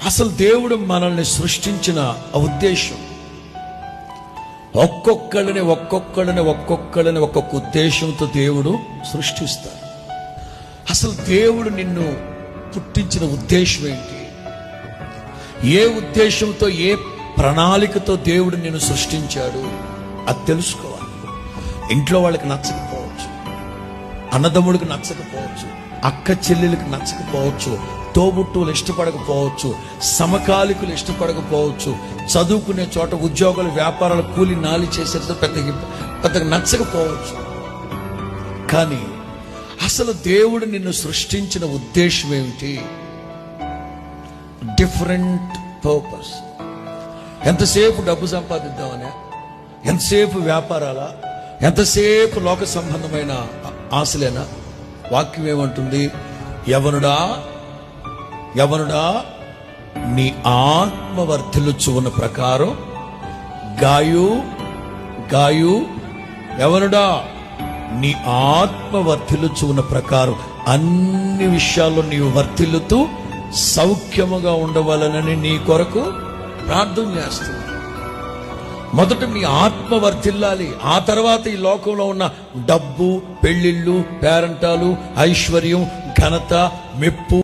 అసలు దేవుడు మనల్ని సృష్టించిన ఉద్దేశం, ఒక్కొక్కళ్ళని ఒక్కొక్క ఉద్దేశంతో దేవుడు సృష్టిస్తాడు. అసలు దేవుడు నిన్ను పుట్టించిన ఉద్దేశం ఏంటి? ఏ ఉద్దేశంతో, ఏ ప్రణాళికతో దేవుడు నిన్ను సృష్టించాడు అది తెలుసుకోవాలి. ఇంట్లో వాళ్ళకి నచ్చకపోవచ్చు, అన్నదమ్ముడికి నచ్చకపోవచ్చు, అక్క చెల్లెలకు నచ్చకపోవచ్చు, తోబుట్టువులు ఇష్టపడకపోవచ్చు, సమకాలికులు ఇష్టపడకపోవచ్చు, చదువుకునే చోట ఉద్యోగాలు, వ్యాపారాలు, కూలి నాలి చేసేది పెద్దగా నచ్చకపోవచ్చు. కానీ అసలు దేవుడు నిన్ను సృష్టించిన ఉద్దేశం ఏమిటి? Different purpose. ఎంతసేపు డబ్బు సంపాదిద్దామనే, ఎంతసేపు వ్యాపారాలా, ఎంతసేపు లోక సంబంధమైన ఆశలేనా? వాక్యం ఏమంటుంది? యవనుడా నీ ఆత్మ వర్ధిల్లుచు ఉన్న ప్రకారం గాయు యవనుడా నీ ఆత్మ వర్ధిల్లుచు ఉన్న ప్రకారం అన్ని విషయాల్లో నీవు వర్ధిల్లుతూ సౌఖ్యముగా ఉండవాలనని నీ కొరకు ప్రార్థన చేస్తున్నా. మొదట మీ ఆత్మ వర్ధిల్లాలి. ఆ తర్వాత ఈ లోకంలో ఉన్న డబ్బు, పెళ్లిళ్ళు, పేరంటాలు, ఐశ్వర్యం, ఘనత, మెప్పు,